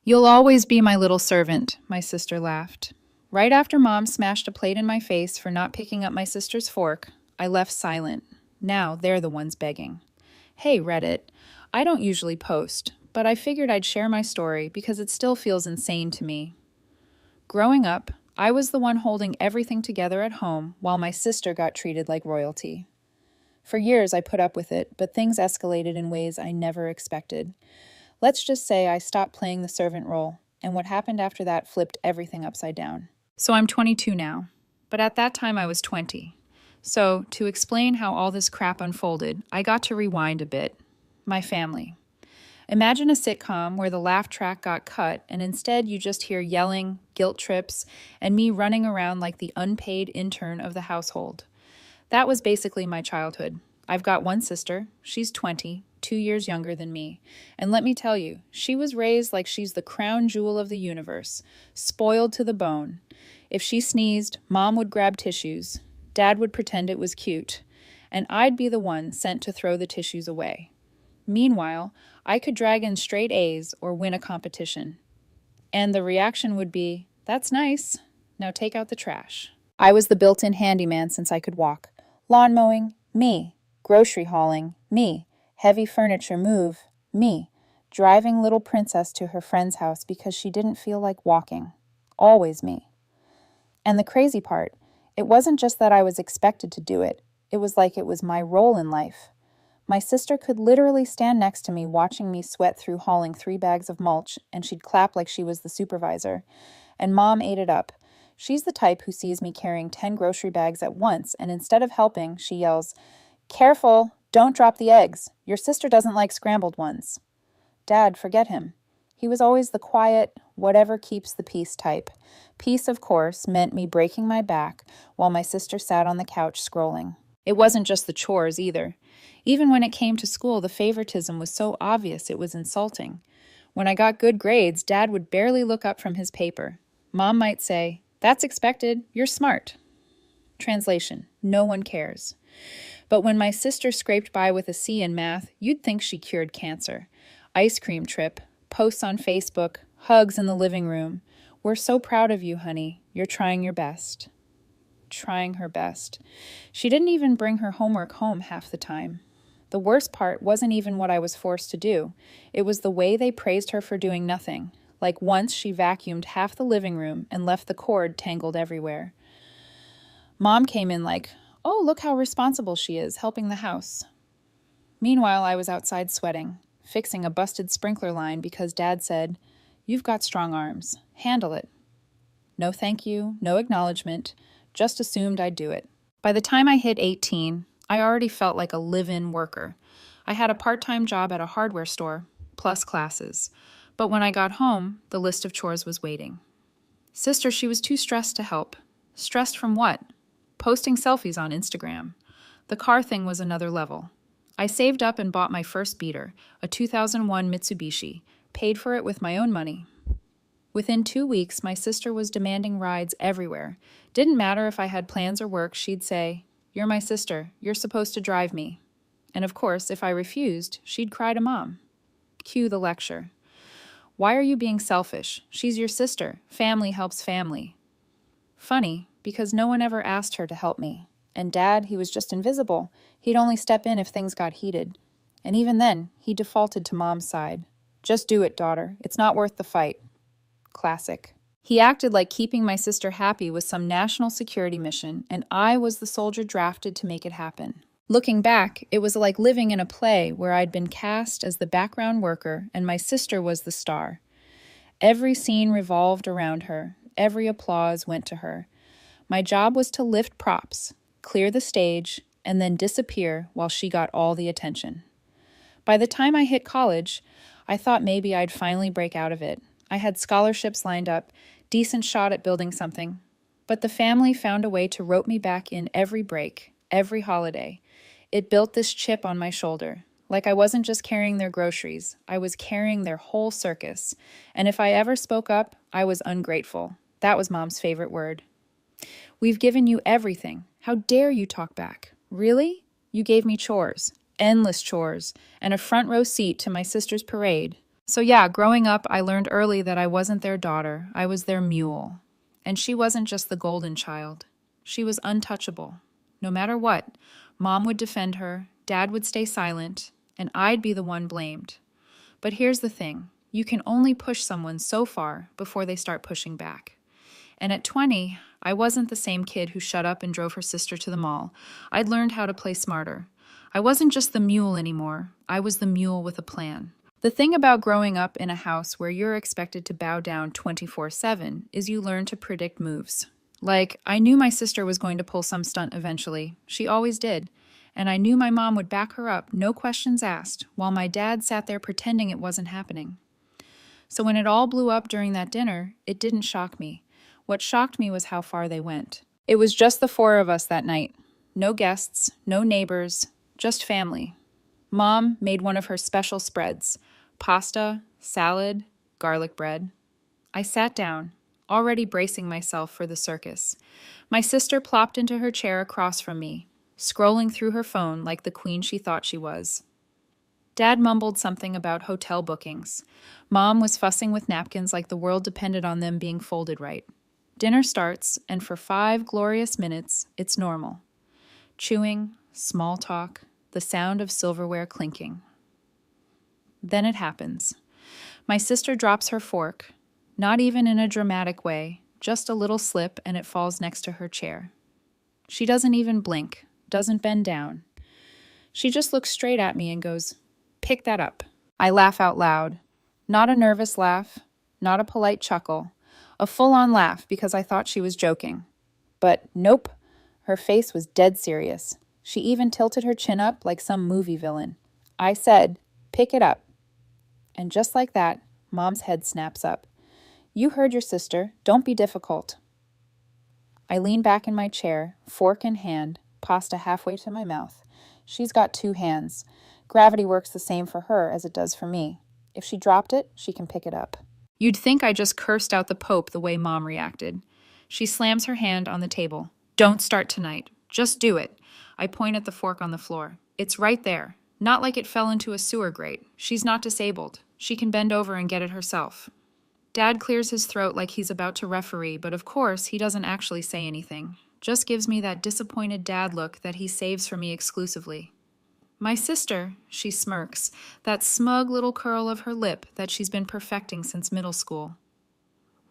You'll always be my little servant, my sister laughed. Right after Mom smashed a plate in my face for not picking up my sister's fork, I left silent. Now they're the ones begging. Hey, Reddit. I don't usually post, but I figured I'd share my story because it still feels insane to me. Growing up, I was the one holding everything together at home while my sister got treated like royalty. For years, I put up with it, but things escalated in ways I never expected. Let's just say I stopped playing the servant role, and what happened after that flipped everything upside down. So I'm 22 now, but at that time I was 20. So, to explain how all this crap unfolded, I got to rewind a bit. My family. Imagine a sitcom where the laugh track got cut and instead you just hear yelling, guilt trips, and me running around like the unpaid intern of the household. That was basically my childhood. I've got one sister. She's 20, 2 years younger than me. And let me tell you, she was raised like she's the crown jewel of the universe, spoiled to the bone. If she sneezed, Mom would grab tissues. Dad would pretend it was cute. And I'd be the one sent to throw the tissues away. Meanwhile, I could drag in straight A's or win a competition. And the reaction would be, "That's nice. Now take out the trash." I was the built-in handyman since I could walk. Lawn mowing, me. Grocery hauling, me. Heavy furniture move, me. Driving little princess to her friend's house because she didn't feel like walking. Always me. And the crazy part, it wasn't just that I was expected to do it. It was like it was my role in life. My sister could literally stand next to me watching me sweat through hauling 3 bags of mulch, and she'd clap like she was the supervisor. And Mom ate it up. She's the type who sees me carrying 10 grocery bags at once, and instead of helping, she yells, "Careful, don't drop the eggs. Your sister doesn't like scrambled ones." Dad, forget him. He was always the quiet, whatever keeps the peace type. Peace, of course, meant me breaking my back while my sister sat on the couch scrolling. It wasn't just the chores either. Even when it came to school, the favoritism was so obvious it was insulting. When I got good grades, Dad would barely look up from his paper. Mom might say, "That's expected, you're smart." Translation, no one cares. But when my sister scraped by with a C in math, you'd think she cured cancer. Ice cream trip, posts on Facebook, hugs in the living room. "We're so proud of you, honey. You're trying your best." Trying her best. She didn't even bring her homework home half the time. The worst part wasn't even what I was forced to do. It was the way they praised her for doing nothing. Like once she vacuumed half the living room and left the cord tangled everywhere. Mom came in like, "Oh, look how responsible she is, helping the house." Meanwhile, I was outside sweating, fixing a busted sprinkler line because Dad said, "You've got strong arms. Handle it." No thank you, no acknowledgement, just assumed I'd do it. By the time I hit 18, I already felt like a live-in worker. I had a part-time job at a hardware store, plus classes. But when I got home, the list of chores was waiting. Sister, she was too stressed to help. Stressed from what? Posting selfies on Instagram. The car thing was another level. I saved up and bought my first beater, a 2001 Mitsubishi, paid for it with my own money. Within 2 weeks, my sister was demanding rides everywhere. Didn't matter if I had plans or work, she'd say, "You're my sister. You're supposed to drive me." And of course, if I refused, she'd cry to Mom. Cue the lecture. "Why are you being selfish? She's your sister. Family helps family." Funny, because no one ever asked her to help me. And Dad, he was just invisible. He'd only step in if things got heated. And even then, he defaulted to Mom's side. "Just do it, daughter. It's not worth the fight." Classic. He acted like keeping my sister happy was some national security mission, and I was the soldier drafted to make it happen. Looking back, it was like living in a play where I'd been cast as the background worker and my sister was the star. Every scene revolved around her. Every applause went to her. My job was to lift props, clear the stage, and then disappear while she got all the attention. By the time I hit college, I thought maybe I'd finally break out of it. I had scholarships lined up, decent shot at building something. But the family found a way to rope me back in every break, every holiday. It built this chip on my shoulder. Like I wasn't just carrying their groceries, I was carrying their whole circus. And if I ever spoke up, I was ungrateful. That was Mom's favorite word. "We've given you everything. How dare you talk back?" "Really? You gave me chores, endless chores, and a front row seat to my sister's parade. So yeah, growing up, I learned early that I wasn't their daughter, I was their mule. And she wasn't just the golden child. She was untouchable. No matter what, Mom would defend her, Dad would stay silent, and I'd be the one blamed. But here's the thing. You can only push someone so far before they start pushing back. And at 20, I wasn't the same kid who shut up and drove her sister to the mall. I'd learned how to play smarter. I wasn't just the mule anymore. I was the mule with a plan. The thing about growing up in a house where you're expected to bow down 24/7 is you learn to predict moves. Like, I knew my sister was going to pull some stunt eventually. She always did. And I knew my mom would back her up, no questions asked, while my dad sat there pretending it wasn't happening. So when it all blew up during that dinner, it didn't shock me. What shocked me was how far they went. It was just the four of us that night. No guests, no neighbors, just family. Mom made one of her special spreads: pasta, salad, garlic bread. I sat down, already bracing myself for the circus. My sister plopped into her chair across from me, scrolling through her phone like the queen she thought she was. Dad mumbled something about hotel bookings. Mom was fussing with napkins like the world depended on them being folded right. Dinner starts, and for 5 glorious minutes, it's normal. Chewing, small talk, the sound of silverware clinking. Then it happens. My sister drops her fork, not even in a dramatic way, just a little slip, and it falls next to her chair. She doesn't even blink, doesn't bend down. She just looks straight at me and goes, "Pick that up." I laugh out loud. Not a nervous laugh, not a polite chuckle, a full-on laugh because I thought she was joking. But nope, her face was dead serious. She even tilted her chin up like some movie villain. I said, "Pick it up." And just like that, Mom's head snaps up. "You heard your sister. Don't be difficult." I lean back in my chair, fork in hand, pasta halfway to my mouth. She's got 2 hands. Gravity works the same for her as it does for me. If she dropped it, she can pick it up. You'd think I just cursed out the Pope the way Mom reacted. She slams her hand on the table. "Don't start tonight. Just do it." I point at the fork on the floor. It's right there. Not like it fell into a sewer grate. She's not disabled. She can bend over and get it herself. Dad clears his throat like he's about to referee, but of course, he doesn't actually say anything. Just gives me that disappointed dad look that he saves for me exclusively. "My sister," she smirks, that smug little curl of her lip that she's been perfecting since middle school.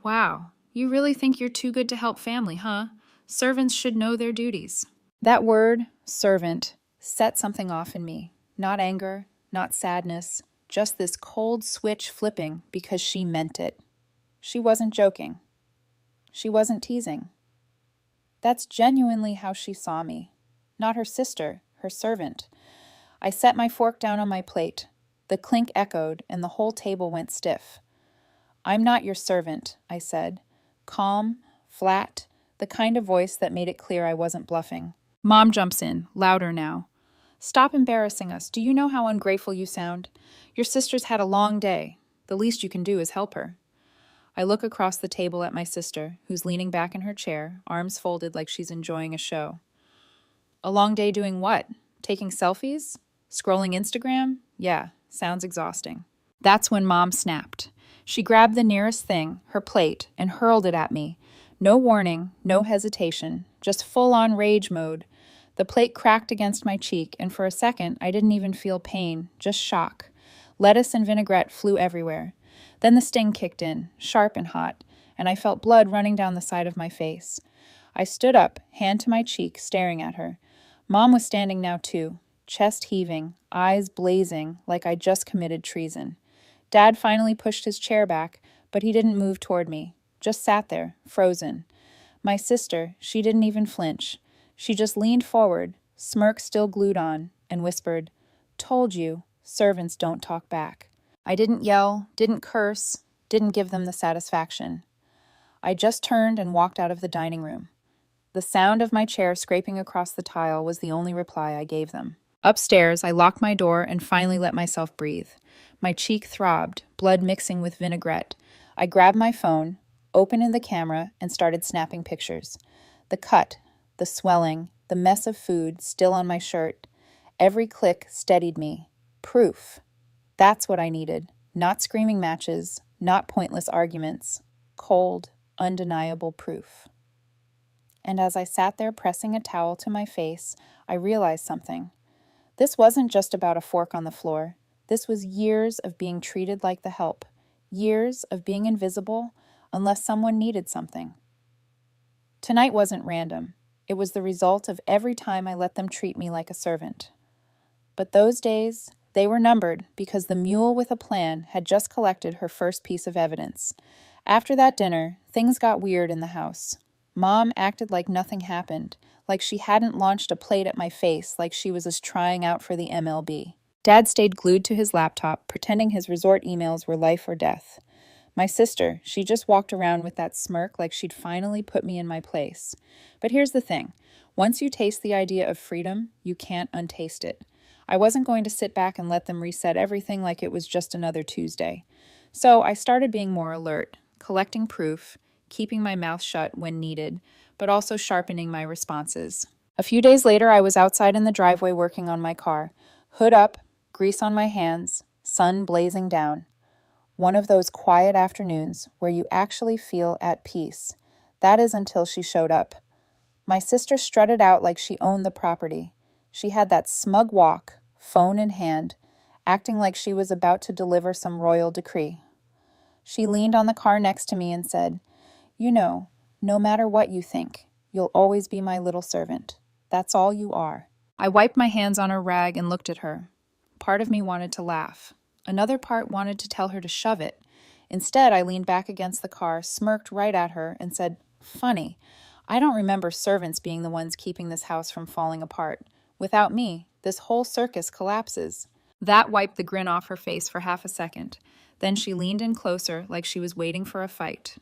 "Wow, you really think you're too good to help family, huh? Servants should know their duties." That word, servant, set something off in me. Not anger, not sadness, just this cold switch flipping because she meant it. She wasn't joking. She wasn't teasing. That's genuinely how she saw me. Not her sister, her servant. I set my fork down on my plate. The clink echoed, and the whole table went stiff. "I'm not your servant," I said. Calm, flat, the kind of voice that made it clear I wasn't bluffing. Mom jumps in, louder now. "Stop embarrassing us. Do you know how ungrateful you sound? Your sister's had a long day. The least you can do is help her." I look across the table at my sister, who's leaning back in her chair, arms folded like she's enjoying a show. "A long day doing what? Taking selfies? Scrolling Instagram? Yeah, sounds exhausting." That's when Mom snapped. She grabbed the nearest thing, her plate, and hurled it at me. No warning, no hesitation, just full-on rage mode. The plate cracked against my cheek, and for a second, I didn't even feel pain, just shock. Lettuce and vinaigrette flew everywhere. Then the sting kicked in, sharp and hot, and I felt blood running down the side of my face. I stood up, hand to my cheek, staring at her. Mom was standing now too, chest heaving, eyes blazing like I'd just committed treason. Dad finally pushed his chair back, but he didn't move toward me, just sat there, frozen. My sister, she didn't even flinch. She just leaned forward, smirk still glued on, and whispered, "Told you, servants don't talk back." I didn't yell, didn't curse, didn't give them the satisfaction. I just turned and walked out of the dining room. The sound of my chair scraping across the tile was the only reply I gave them. Upstairs, I locked my door and finally let myself breathe. My cheek throbbed, blood mixing with vinaigrette. I grabbed my phone, opened the camera, and started snapping pictures. The cut, the swelling, the mess of food still on my shirt. Every click steadied me. Proof. That's what I needed. Not screaming matches, not pointless arguments. Cold, undeniable proof. And as I sat there pressing a towel to my face, I realized something. This wasn't just about a fork on the floor. This was years of being treated like the help. Years of being invisible unless someone needed something. Tonight wasn't random. It was the result of every time I let them treat me like a servant. But those days, they were numbered because the mule with a plan had just collected her first piece of evidence. After that dinner, things got weird in the house. Mom acted like nothing happened, like she hadn't launched a plate at my face, like she was just trying out for the MLB. Dad stayed glued to his laptop, pretending his resort emails were life or death. My sister, she just walked around with that smirk like she'd finally put me in my place. But here's the thing. Once you taste the idea of freedom, you can't untaste it. I wasn't going to sit back and let them reset everything like it was just another Tuesday. So I started being more alert, collecting proof, keeping my mouth shut when needed, but also sharpening my responses. A few days later, I was outside in the driveway working on my car. Hood up, grease on my hands, sun blazing down. One of those quiet afternoons where you actually feel at peace. That is until she showed up. My sister strutted out like she owned the property. She had that smug walk, phone in hand, acting like she was about to deliver some royal decree. She leaned on the car next to me and said, "You know, no matter what you think, you'll always be my little servant. That's all you are." I wiped my hands on her rag and looked at her. Part of me wanted to laugh. Another part wanted to tell her to shove it. Instead, I leaned back against the car, smirked right at her, and said, "Funny. I don't remember servants being the ones keeping this house from falling apart. Without me, this whole circus collapses." That wiped the grin off her face for half a second. Then she leaned in closer like she was waiting for a fight.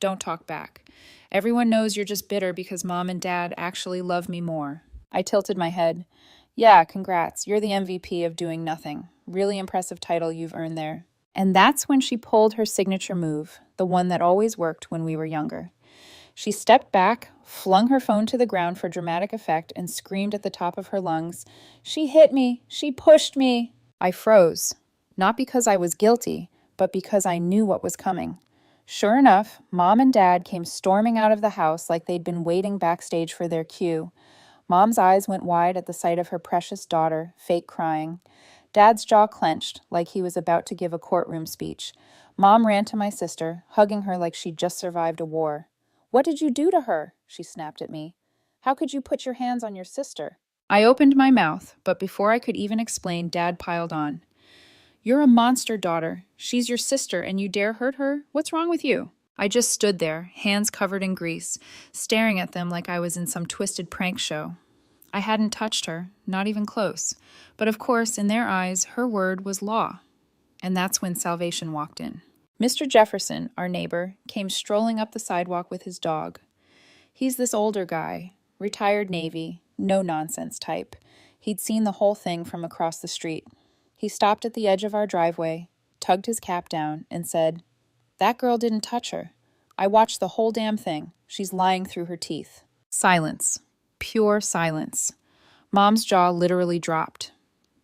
"Don't talk back. Everyone knows you're just bitter because Mom and Dad actually love me more." I tilted my head. "Yeah, congrats. You're the MVP of doing nothing. Really impressive title you've earned there." And that's when she pulled her signature move, the one that always worked when we were younger. She stepped back, flung her phone to the ground for dramatic effect, and screamed at the top of her lungs, "She hit me! She pushed me!" I froze, not because I was guilty, but because I knew what was coming. Sure enough, Mom and Dad came storming out of the house like they'd been waiting backstage for their cue. Mom's eyes went wide at the sight of her precious daughter, fake crying. Dad's jaw clenched, like he was about to give a courtroom speech. Mom ran to my sister, hugging her like she'd just survived a war. "What did you do to her?" she snapped at me. "How could you put your hands on your sister?" I opened my mouth, but before I could even explain, Dad piled on. "You're a monster, daughter. She's your sister, and you dare hurt her? What's wrong with you?" I just stood there, hands covered in grease, staring at them like I was in some twisted prank show. I hadn't touched her, not even close. But of course, in their eyes, her word was law. And that's when salvation walked in. Mr. Jefferson, our neighbor, came strolling up the sidewalk with his dog. He's this older guy, retired Navy, no-nonsense type. He'd seen the whole thing from across the street. He stopped at the edge of our driveway, tugged his cap down, and said, "That girl didn't touch her. I watched the whole damn thing. She's lying through her teeth." Silence. Pure silence. Mom's jaw literally dropped.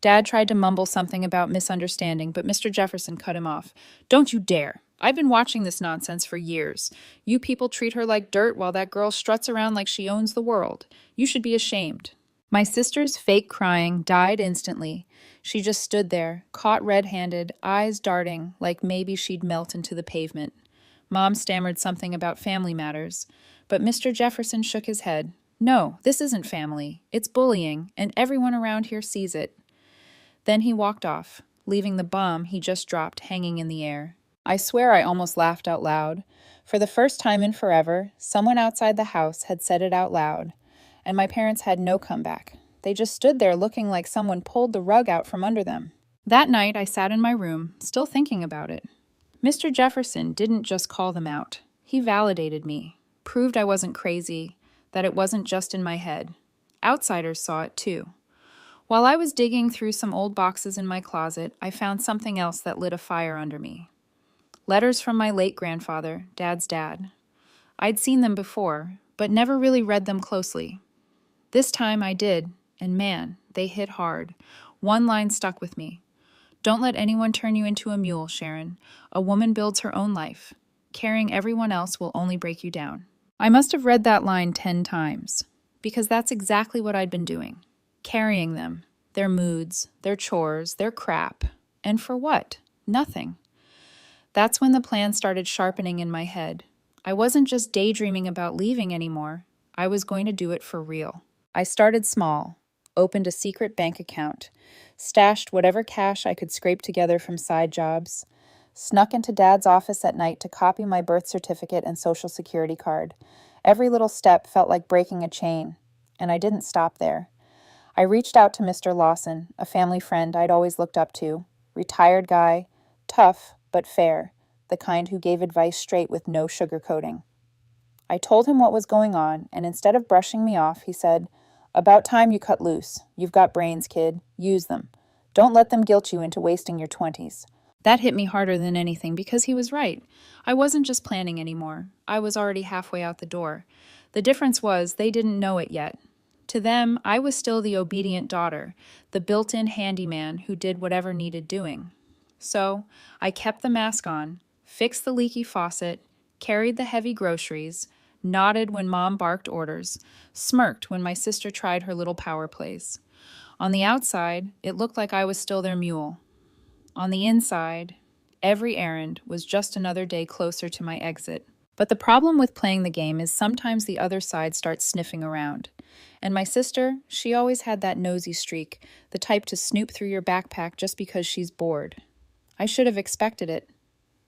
Dad tried to mumble something about misunderstanding, but Mr. Jefferson cut him off. "Don't you dare. I've been watching this nonsense for years. You people treat her like dirt while that girl struts around like she owns the world. You should be ashamed." My sister's fake crying died instantly. She just stood there, caught red-handed, eyes darting like maybe she'd melt into the pavement. Mom stammered something about family matters, but Mr. Jefferson shook his head. "No, this isn't family. It's bullying, and everyone around here sees it." Then he walked off, leaving the bomb he just dropped hanging in the air. I swear I almost laughed out loud. For the first time in forever, someone outside the house had said it out loud, and my parents had no comeback. They just stood there looking like someone pulled the rug out from under them. That night, I sat in my room, still thinking about it. Mr. Jefferson didn't just call them out. He validated me, proved I wasn't crazy, that it wasn't just in my head. Outsiders saw it too. While I was digging through some old boxes in my closet, I found something else that lit a fire under me. Letters from my late grandfather, Dad's dad. I'd seen them before, but never really read them closely. This time I did, and man, they hit hard. One line stuck with me. Don't let anyone turn you into a mule, Sharon. A woman builds her own life. Carrying everyone else will only break you down. I must have read that line 10 times, because that's exactly what I'd been doing. Carrying them, their moods, their chores, their crap. And for what? Nothing. That's when the plan started sharpening in my head. I wasn't just daydreaming about leaving anymore. I was going to do it for real. I started small, opened a secret bank account, stashed whatever cash I could scrape together from side jobs, snuck into Dad's office at night to copy my birth certificate and social security card. Every little step felt like breaking a chain, and I didn't stop there. I reached out to Mr. Lawson, a family friend I'd always looked up to, retired guy, tough but fair, the kind who gave advice straight with no sugarcoating. I told him what was going on, and instead of brushing me off, he said, "About time you cut loose. You've got brains, kid. Use them. Don't let them guilt you into wasting your 20s. That hit me harder than anything because he was right. I wasn't just planning anymore. I was already halfway out the door. The difference was they didn't know it yet. To them, I was still the obedient daughter, the built-in handyman who did whatever needed doing. So I kept the mask on, fixed the leaky faucet, carried the heavy groceries, nodded when Mom barked orders, smirked when my sister tried her little power plays. On the outside, it looked like I was still their mule. On the inside, every errand was just another day closer to my exit. But the problem with playing the game is sometimes the other side starts sniffing around. And my sister, she always had that nosy streak, the type to snoop through your backpack just because she's bored. I should have expected it.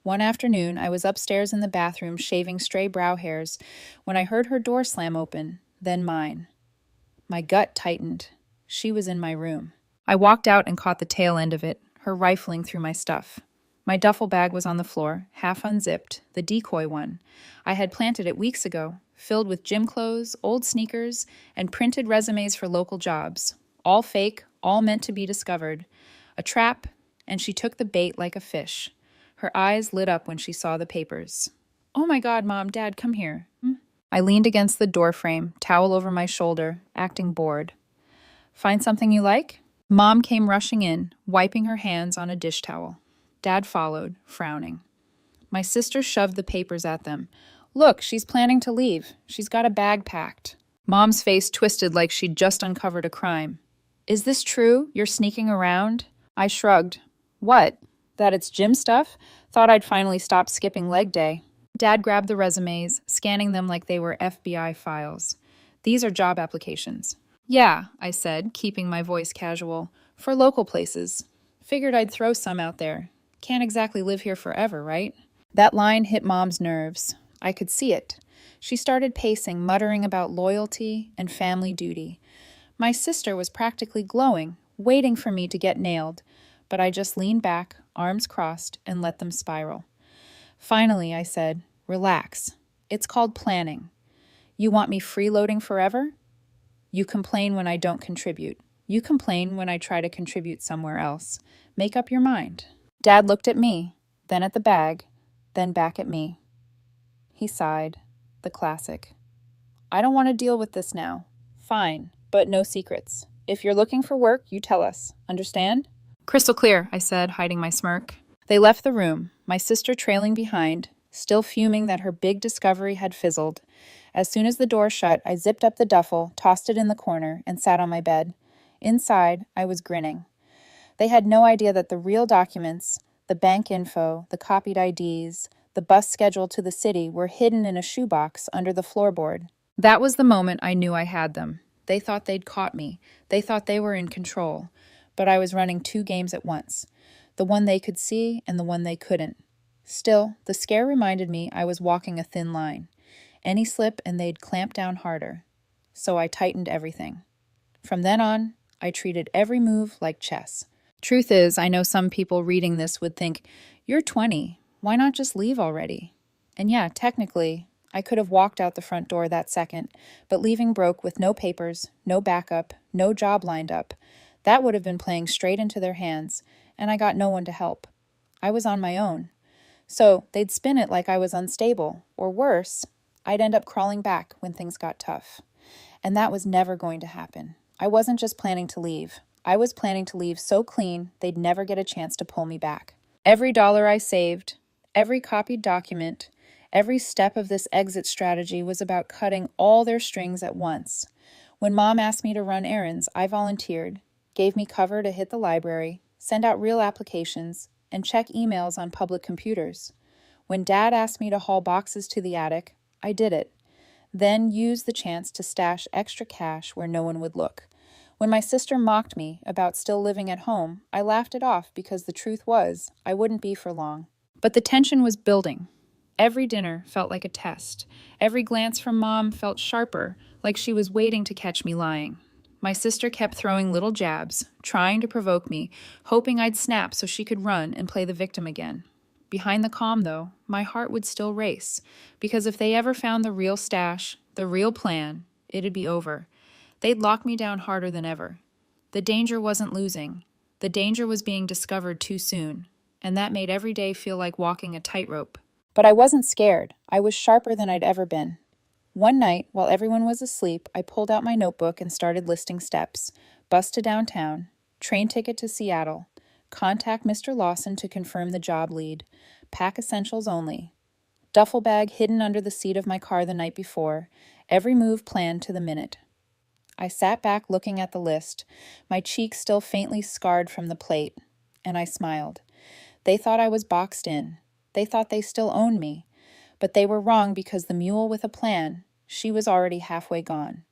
One afternoon, I was upstairs in the bathroom shaving stray brow hairs when I heard her door slam open, then mine. My gut tightened. She was in my room. I walked out and caught the tail end of it, her rifling through my stuff. My duffel bag was on the floor, half unzipped, the decoy one. I had planted it weeks ago, filled with gym clothes, old sneakers, and printed resumes for local jobs. All fake, all meant to be discovered. A trap, and she took the bait like a fish. Her eyes lit up when she saw the papers. "Oh my God, Mom, Dad, come here." I leaned against the doorframe, towel over my shoulder, acting bored. "Find something you like?" Mom came rushing in, wiping her hands on a dish towel. Dad followed, frowning. My sister shoved the papers at them. "Look, she's planning to leave. She's got a bag packed." Mom's face twisted like she'd just uncovered a crime. "Is this true? You're sneaking around?" I shrugged. "What? That it's gym stuff? Thought I'd finally stop skipping leg day." Dad grabbed the resumes, scanning them like they were FBI files. "These are job applications." "Yeah," I said, keeping my voice casual. "For local places. Figured I'd throw some out there. Can't exactly live here forever, right?" That line hit Mom's nerves. I could see it. She started pacing, muttering about loyalty and family duty. My sister was practically glowing, waiting for me to get nailed, but I just leaned back, arms crossed, and let them spiral. Finally, I said, "Relax. It's called planning. You want me freeloading forever? You complain when I don't contribute. You complain when I try to contribute somewhere else. Make up your mind." Dad looked at me, then at the bag, then back at me. He sighed. The classic. "I don't want to deal with this now. Fine, but no secrets. If you're looking for work, you tell us. Understand?" "Crystal clear," I said, hiding my smirk. They left the room, my sister trailing behind, still fuming that her big discovery had fizzled. As soon as the door shut, I zipped up the duffel, tossed it in the corner, and sat on my bed. Inside, I was grinning. They had no idea that the real documents, the bank info, the copied IDs, the bus schedule to the city were hidden in a shoebox under the floorboard. That was the moment I knew I had them. They thought they'd caught me. They thought they were in control. But I was running two games at once. The one they could see and the one they couldn't. Still, the scare reminded me I was walking a thin line. Any slip and they'd clamp down harder. So I tightened everything. From then on, I treated every move like chess. Truth is, I know some people reading this would think, "You're 20. Why not just leave already?" And yeah, technically, I could have walked out the front door that second, but leaving broke with no papers, no backup, no job lined up. That would have been playing straight into their hands, and I got no one to help. I was on my own. So they'd spin it like I was unstable, or worse, I'd end up crawling back when things got tough. And that was never going to happen. I wasn't just planning to leave. I was planning to leave so clean they'd never get a chance to pull me back. Every dollar I saved, every copied document, every step of this exit strategy was about cutting all their strings at once. When Mom asked me to run errands, I volunteered, gave me cover to hit the library, send out real applications, and check emails on public computers. When Dad asked me to haul boxes to the attic, I did it, then used the chance to stash extra cash where no one would look. When my sister mocked me about still living at home, I laughed it off because the truth was, I wouldn't be for long. But the tension was building. Every dinner felt like a test. Every glance from Mom felt sharper, like she was waiting to catch me lying. My sister kept throwing little jabs, trying to provoke me, hoping I'd snap so she could run and play the victim again. Behind the calm, though, my heart would still race, because if they ever found the real stash, the real plan, it'd be over. They'd lock me down harder than ever. The danger wasn't losing. The danger was being discovered too soon, and that made every day feel like walking a tightrope. But I wasn't scared. I was sharper than I'd ever been. One night, while everyone was asleep, I pulled out my notebook and started listing steps. Bus to downtown, train ticket to Seattle, contact Mr. Lawson to confirm the job lead, pack essentials only, duffel bag hidden under the seat of my car the night before, every move planned to the minute. I sat back looking at the list, my cheeks still faintly scarred from the plate, and I smiled. They thought I was boxed in. They thought they still owned me. But they were wrong because the mule with a plan, she was already halfway gone.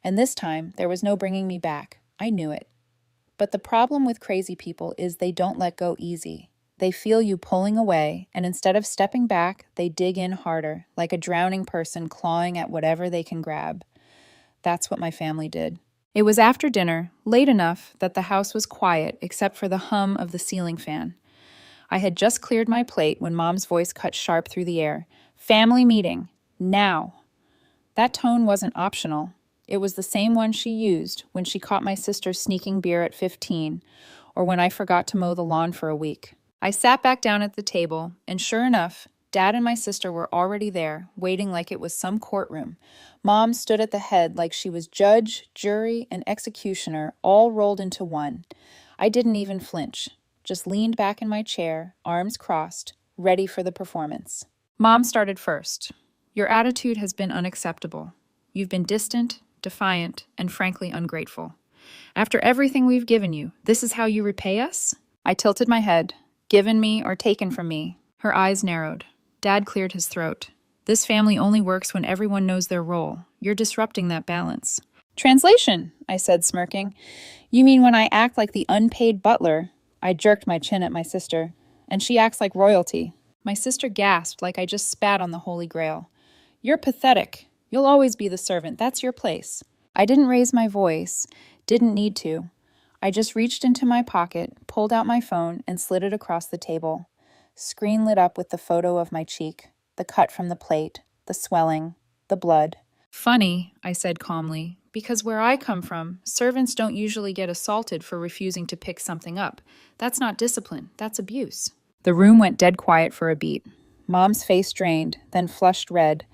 And this time, there was no bringing me back. I knew it. But the problem with crazy people is they don't let go easy. They feel you pulling away, and instead of stepping back, they dig in harder, like a drowning person clawing at whatever they can grab. That's what my family did. It was after dinner, late enough that the house was quiet except for the hum of the ceiling fan. I had just cleared my plate when Mom's voice cut sharp through the air. Family meeting. Now. That tone wasn't optional. It was the same one she used when she caught my sister sneaking beer at 15, or when I forgot to mow the lawn for a week. I sat back down at the table, and sure enough, Dad and my sister were already there, waiting like it was some courtroom. Mom stood at the head like she was judge, jury, and executioner all rolled into one. I didn't even flinch, just leaned back in my chair, arms crossed, ready for the performance. Mom started first. Your attitude has been unacceptable. You've been distant, defiant, and frankly ungrateful. After everything we've given you, this is how you repay us? I tilted my head. Given me or taken from me. Her eyes narrowed. Dad cleared his throat. This family only works when everyone knows their role. You're disrupting that balance. Translation, I said, smirking. You mean when I act like the unpaid butler? I jerked my chin at my sister. And she acts like royalty. My sister gasped like I just spat on the Holy Grail. You're pathetic. You'll always be the servant. That's your place. I didn't raise my voice. Didn't need to. I just reached into my pocket, pulled out my phone, and slid it across the table. Screen lit up with the photo of my cheek, the cut from the plate, the swelling, the blood. Funny, I said calmly, because where I come from, servants don't usually get assaulted for refusing to pick something up. That's not discipline, that's abuse. The room went dead quiet for a beat. Mom's face drained, then flushed red.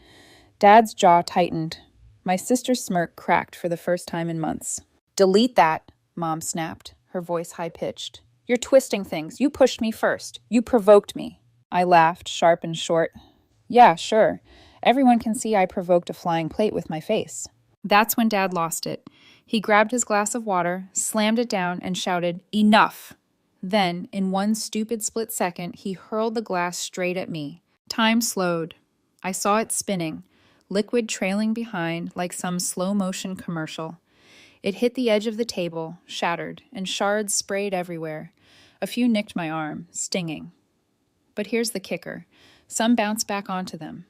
Dad's jaw tightened. My sister's smirk cracked for the first time in months. Delete that, Mom snapped, her voice high-pitched. You're twisting things. You pushed me first. You provoked me. I laughed, sharp and short. Yeah, sure. Everyone can see I provoked a flying plate with my face. That's when Dad lost it. He grabbed his glass of water, slammed it down, and shouted, "Enough!" Then, in one stupid split second, he hurled the glass straight at me. Time slowed. I saw it spinning, liquid trailing behind like some slow-motion commercial. It hit the edge of the table, shattered, and shards sprayed everywhere. A few nicked my arm, stinging. But here's the kicker. Some bounced back onto them.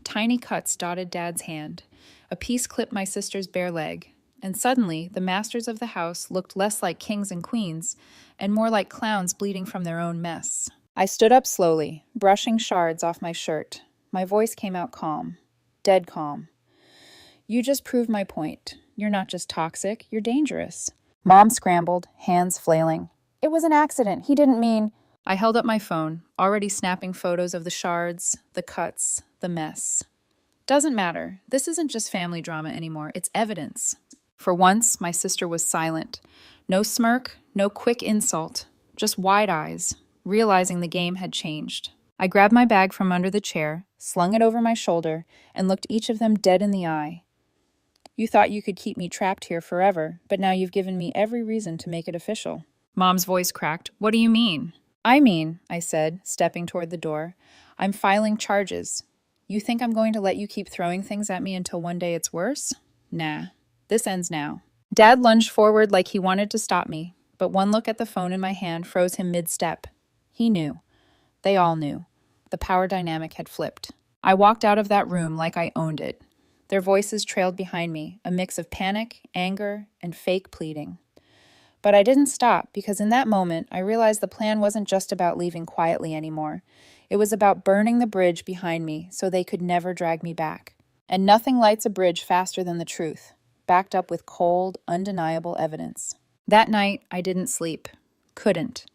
Tiny cuts dotted Dad's hand. A piece clipped my sister's bare leg. And suddenly, the masters of the house looked less like kings and queens, and more like clowns bleeding from their own mess. I stood up slowly, brushing shards off my shirt. My voice came out calm. Dead calm. You just proved my point. You're not just toxic, you're dangerous. Mom scrambled, hands flailing. It was an accident. He didn't mean... I held up my phone, already snapping photos of the shards, the cuts, the mess. Doesn't matter. This isn't just family drama anymore. It's evidence. For once, my sister was silent. No smirk, no quick insult, just wide eyes, realizing the game had changed. I grabbed my bag from under the chair, slung it over my shoulder, and looked each of them dead in the eye. You thought you could keep me trapped here forever, but now you've given me every reason to make it official. Mom's voice cracked. What do you mean? I mean, I said, stepping toward the door, I'm filing charges. You think I'm going to let you keep throwing things at me until one day it's worse? Nah. This ends now. Dad lunged forward like he wanted to stop me, but one look at the phone in my hand froze him mid-step. He knew. They all knew. The power dynamic had flipped. I walked out of that room like I owned it. Their voices trailed behind me, a mix of panic, anger, and fake pleading. But I didn't stop because in that moment, I realized the plan wasn't just about leaving quietly anymore. It was about burning the bridge behind me so they could never drag me back. And nothing lights a bridge faster than the truth, backed up with cold, undeniable evidence. That night, I didn't sleep. Couldn't.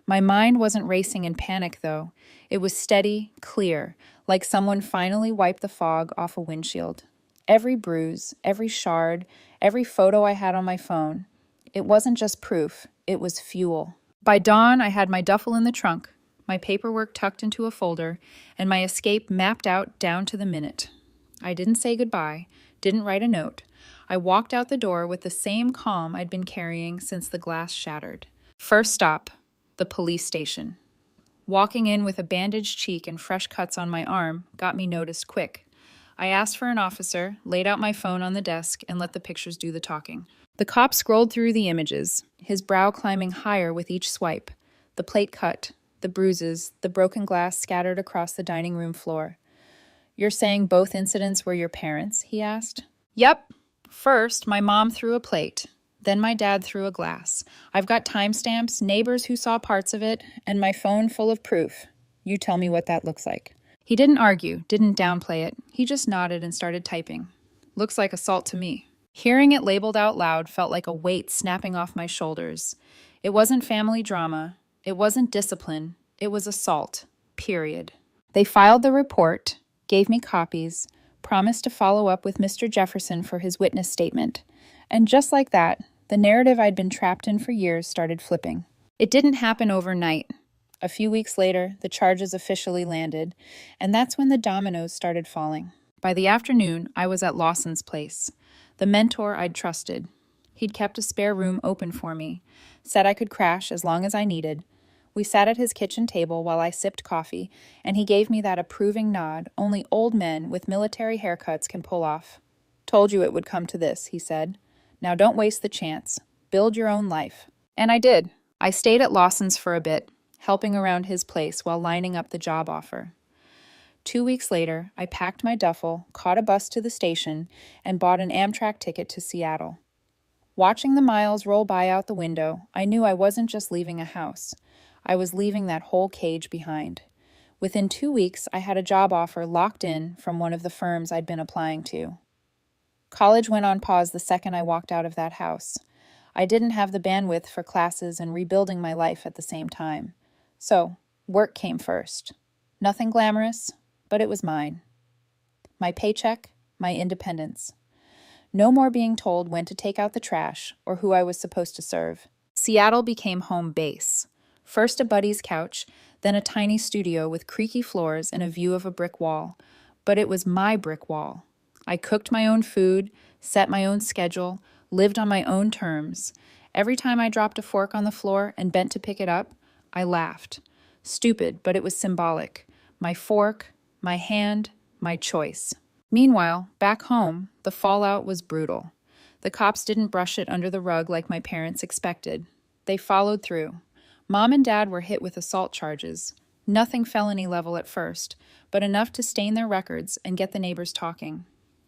My mind wasn't racing in panic, though. It was steady, clear, like someone finally wiped the fog off a windshield. Every bruise, every shard, every photo I had on my phone. It wasn't just proof, it was fuel. By dawn, I had my duffel in the trunk, my paperwork tucked into a folder, and my escape mapped out down to the minute. I didn't say goodbye, didn't write a note. I walked out the door with the same calm I'd been carrying since the glass shattered. First stop, the police station. Walking in with a bandaged cheek and fresh cuts on my arm got me noticed quick. I asked for an officer, laid out my phone on the desk, and let the pictures do the talking. The cop scrolled through the images, his brow climbing higher with each swipe. The plate cut, the bruises, the broken glass scattered across the dining room floor. You're saying both incidents were your parents? He asked. Yep. First, my mom threw a plate. Then my dad threw a glass. I've got timestamps, neighbors who saw parts of it, and my phone full of proof. You tell me what that looks like. He didn't argue, didn't downplay it. He just nodded and started typing. Looks like assault to me. Hearing it labeled out loud felt like a weight snapping off my shoulders. It wasn't family drama. It wasn't discipline. It was assault. Period. They filed the report, gave me copies, promised to follow up with Mr. Jefferson for his witness statement. And just like that, the narrative I'd been trapped in for years started flipping. It didn't happen overnight. A few weeks later, the charges officially landed, and that's when the dominoes started falling. By the afternoon, I was at Lawson's place, the mentor I'd trusted. He'd kept a spare room open for me, said I could crash as long as I needed. We sat at his kitchen table while I sipped coffee, and he gave me that approving nod only old men with military haircuts can pull off. Told you it would come to this, he said. Now don't waste the chance. Build your own life. And I did. I stayed at Lawson's for a bit, helping around his place while lining up the job offer. 2 weeks later, I packed my duffel, caught a bus to the station, and bought an Amtrak ticket to Seattle. Watching the miles roll by out the window, I knew I wasn't just leaving a house. I was leaving that whole cage behind. Within 2 weeks, I had a job offer locked in from one of the firms I'd been applying to. College went on pause the second I walked out of that house. I didn't have the bandwidth for classes and rebuilding my life at the same time. So, work came first. Nothing glamorous, but it was mine. My paycheck, my independence. No more being told when to take out the trash or who I was supposed to serve. Seattle became home base. First a buddy's couch, then a tiny studio with creaky floors and a view of a brick wall. But it was my brick wall. I cooked my own food, set my own schedule, lived on my own terms. Every time I dropped a fork on the floor and bent to pick it up, I laughed. Stupid, but it was symbolic. My fork, my hand, my choice. Meanwhile, back home, the fallout was brutal. The cops didn't brush it under the rug like my parents expected. They followed through. Mom and Dad were hit with assault charges. Nothing felony level at first, but enough to stain their records and get the neighbors talking.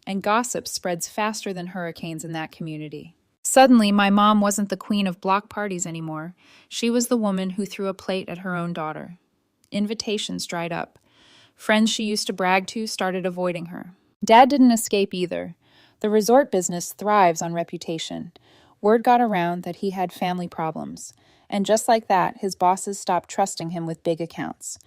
And gossip spreads faster than hurricanes in that community. Suddenly, my mom wasn't the queen of block parties anymore. She was the woman who threw a plate at her own daughter. Invitations dried up. Friends she used to brag to started avoiding her. Dad didn't escape either. The resort business thrives on reputation. Word got around that he had family problems. And just like that, his bosses stopped trusting him with big accounts.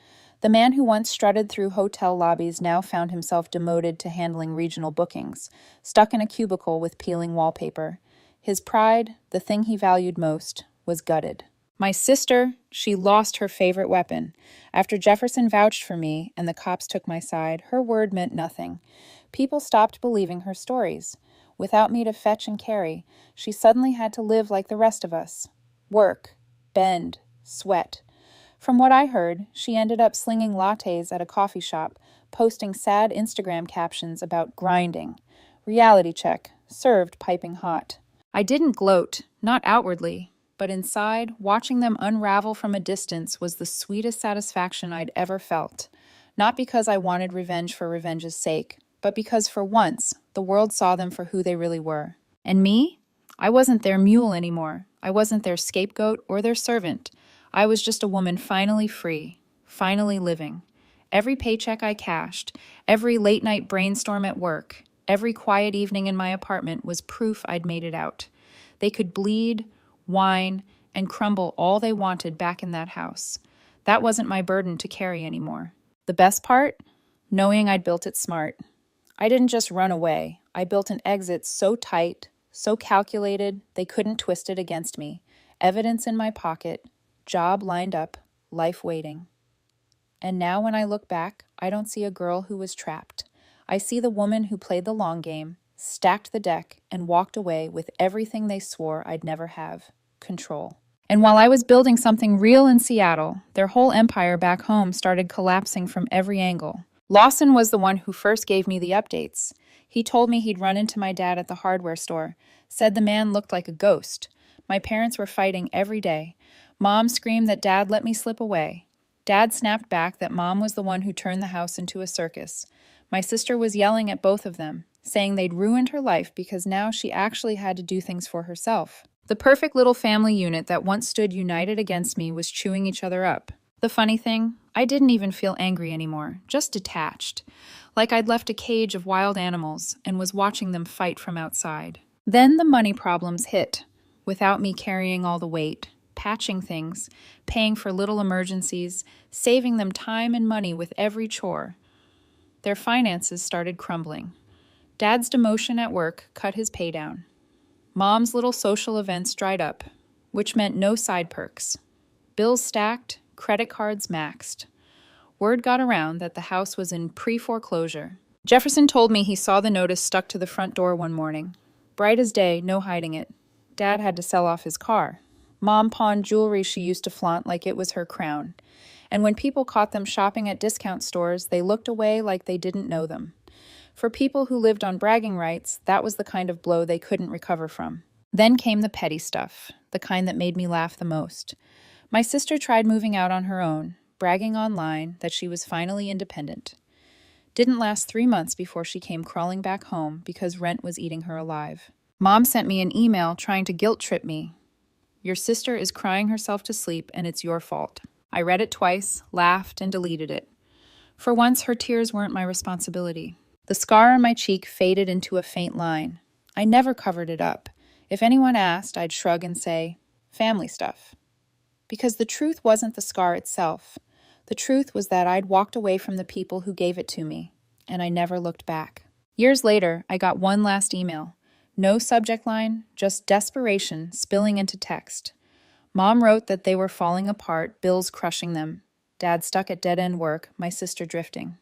The man who once strutted through hotel lobbies now found himself demoted to handling regional bookings, stuck in a cubicle with peeling wallpaper. His pride, the thing he valued most, was gutted. My sister, she lost her favorite weapon. After Jefferson vouched for me and the cops took my side, her word meant nothing. People stopped believing her stories. Without me to fetch and carry, she suddenly had to live like the rest of us. Work, bend, sweat. From what I heard, she ended up slinging lattes at a coffee shop, posting sad Instagram captions about grinding. Reality check, served piping hot. I didn't gloat, not outwardly, but inside, watching them unravel from a distance was the sweetest satisfaction I'd ever felt. Not because I wanted revenge for revenge's sake, but because for once, the world saw them for who they really were. And me? I wasn't their mule anymore. I wasn't their scapegoat or their servant. I was just a woman finally free, finally living. Every paycheck I cashed, every late-night brainstorm at work, every quiet evening in my apartment was proof I'd made it out. They could bleed, whine, and crumble all they wanted back in that house. That wasn't my burden to carry anymore. The best part? Knowing I'd built it smart. I didn't just run away. I built an exit so tight, so calculated, they couldn't twist it against me. Evidence in my pocket, job lined up, life waiting. And now when I look back, I don't see a girl who was trapped. I see the woman who played the long game, stacked the deck, and walked away with everything they swore I'd never have: control. And while I was building something real in Seattle, their whole empire back home started collapsing from every angle. Lawson was the one who first gave me the updates. He told me he'd run into my dad at the hardware store, said the man looked like a ghost. My parents were fighting every day. Mom screamed that Dad let me slip away. Dad snapped back that Mom was the one who turned the house into a circus. My sister was yelling at both of them, saying they'd ruined her life because now she actually had to do things for herself. The perfect little family unit that once stood united against me was chewing each other up. The funny thing, I didn't even feel angry anymore, just detached, like I'd left a cage of wild animals and was watching them fight from outside. Then the money problems hit, without me carrying all the weight, patching things, paying for little emergencies, saving them time and money with every chore. Their finances started crumbling. Dad's demotion at work cut his pay down. Mom's little social events dried up, which meant no side perks. Bills stacked, credit cards maxed. Word got around that the house was in pre-foreclosure. Jefferson told me he saw the notice stuck to the front door one morning. Bright as day, no hiding it. Dad had to sell off his car. Mom pawned jewelry she used to flaunt like it was her crown. And when people caught them shopping at discount stores, they looked away like they didn't know them. For people who lived on bragging rights, that was the kind of blow they couldn't recover from. Then came the petty stuff, the kind that made me laugh the most. My sister tried moving out on her own, bragging online that she was finally independent. Didn't last 3 months before she came crawling back home because rent was eating her alive. Mom sent me an email trying to guilt trip me. Your sister is crying herself to sleep and it's your fault. I read it twice, laughed, and deleted it. For once, her tears weren't my responsibility. The scar on my cheek faded into a faint line. I never covered it up. If anyone asked, I'd shrug and say, family stuff. Because the truth wasn't the scar itself. The truth was that I'd walked away from the people who gave it to me, and I never looked back. Years later, I got one last email. No subject line, just desperation spilling into text. Mom wrote that they were falling apart, bills crushing them. Dad stuck at dead-end work, my sister drifting.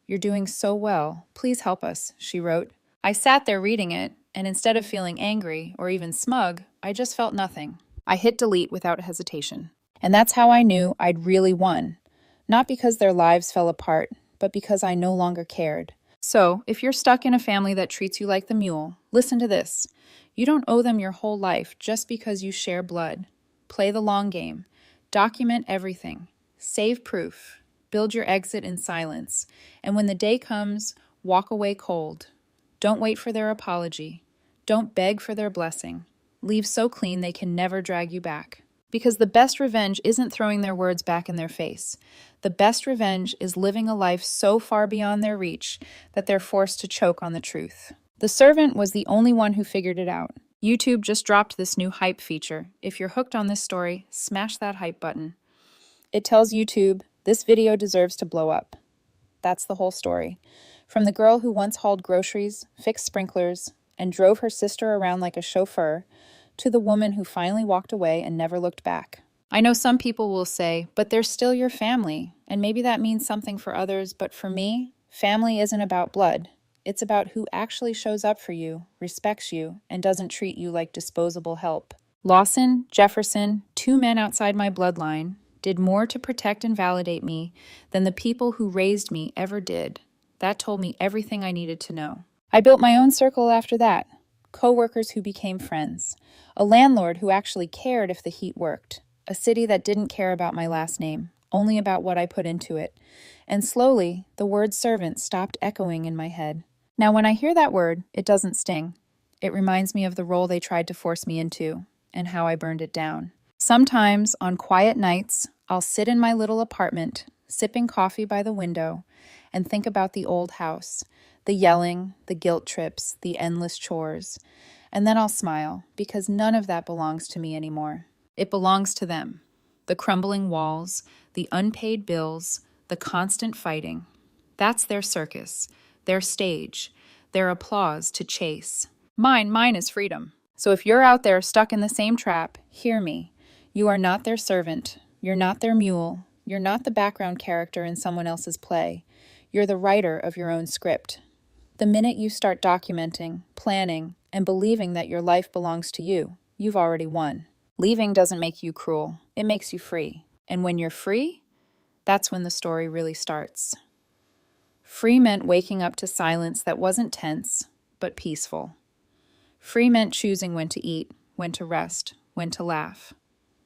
You're doing so well. Please help us, she wrote. I sat there reading it, and instead of feeling angry or even smug, I just felt nothing. I hit delete without hesitation. And that's how I knew I'd really won. Not because their lives fell apart, but because I no longer cared. So, if you're stuck in a family that treats you like the mule, listen to this. You don't owe them your whole life just because you share blood. Play the long game. Document everything. Save proof. Build your exit in silence. And when the day comes, walk away cold. Don't wait for their apology. Don't beg for their blessing. Leave so clean they can never drag you back. Because the best revenge isn't throwing their words back in their face. The best revenge is living a life so far beyond their reach that they're forced to choke on the truth. The servant was the only one who figured it out. YouTube just dropped this new hype feature. If you're hooked on this story, smash that hype button. It tells YouTube, this video deserves to blow up. That's the whole story. From the girl who once hauled groceries, fixed sprinklers, and drove her sister around like a chauffeur, to the woman who finally walked away and never looked back. I know some people will say, but they're still your family, and maybe that means something for others, but for me, family isn't about blood. It's about who actually shows up for you, respects you, and doesn't treat you like disposable help. Lawson, Jefferson, two men outside my bloodline, did more to protect and validate me than the people who raised me ever did. That told me everything I needed to know. I built my own circle after that. Co-workers who became friends. A landlord who actually cared if the heat worked. A city that didn't care about my last name, only about what I put into it. And slowly, the word servant stopped echoing in my head. Now, when I hear that word, it doesn't sting. It reminds me of the role they tried to force me into, and how I burned it down. Sometimes, on quiet nights, I'll sit in my little apartment, sipping coffee by the window, and think about the old house, the yelling, the guilt trips, the endless chores. And then I'll smile, because none of that belongs to me anymore. It belongs to them. The crumbling walls, the unpaid bills, the constant fighting. That's their circus, their stage, their applause to chase. Mine is freedom. So if you're out there stuck in the same trap, hear me. You are not their servant. You're not their mule. You're not the background character in someone else's play. You're the writer of your own script. The minute you start documenting, planning, and believing that your life belongs to you, you've already won. Leaving doesn't make you cruel. It makes you free. And when you're free, that's when the story really starts. Free meant waking up to silence that wasn't tense, but peaceful. Free meant choosing when to eat, when to rest, when to laugh.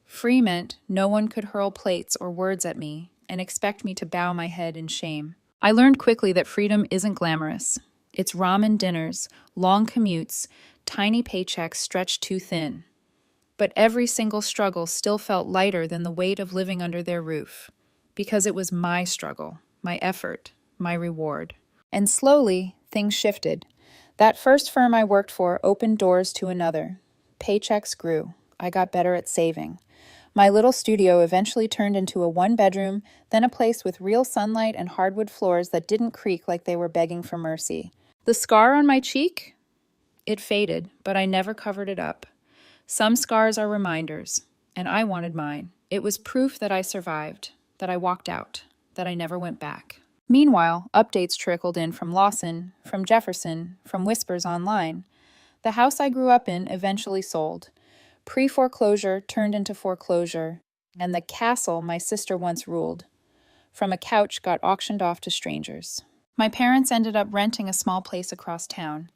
Free meant no one could hurl plates or words at me and expect me to bow my head in shame. I learned quickly that freedom isn't glamorous. It's ramen dinners, long commutes, tiny paychecks stretched too thin. But every single struggle still felt lighter than the weight of living under their roof, because it was my struggle, my effort, my reward. And slowly, things shifted. That first firm I worked for opened doors to another. Paychecks grew. I got better at saving. My little studio eventually turned into a one-bedroom, then a place with real sunlight and hardwood floors that didn't creak like they were begging for mercy. The scar on my cheek? It faded, but I never covered it up. Some scars are reminders, and I wanted mine. It was proof that I survived, that I walked out, that I never went back. Meanwhile, updates trickled in from Lawson, from Jefferson, from whispers online. The house I grew up in eventually sold. Pre-foreclosure turned into foreclosure, and the castle my sister once ruled, from a couch, got auctioned off to strangers. My parents ended up renting a small place across town.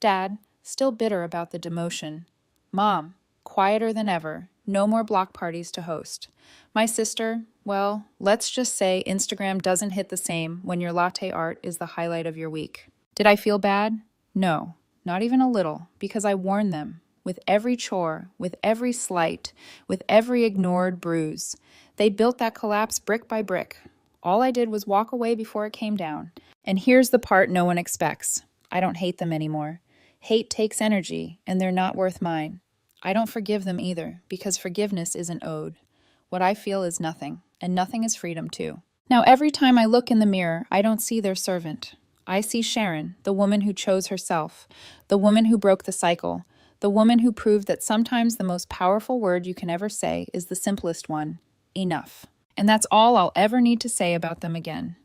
Dad, still bitter about the demotion. Mom, quieter than ever, no more block parties to host. My sister, well, let's just say Instagram doesn't hit the same when your latte art is the highlight of your week. Did I feel bad? No, not even a little, because I warned them. With every chore, with every slight, with every ignored bruise. They built that collapse brick by brick. All I did was walk away before it came down. And here's the part no one expects. I don't hate them anymore. Hate takes energy, and they're not worth mine. I don't forgive them either, because forgiveness isn't owed. What I feel is nothing, and nothing is freedom too. Now every time I look in the mirror, I don't see their servant. I see Sharon, the woman who chose herself, the woman who broke the cycle, the woman who proved that sometimes the most powerful word you can ever say is the simplest one, enough. And that's all I'll ever need to say about them again.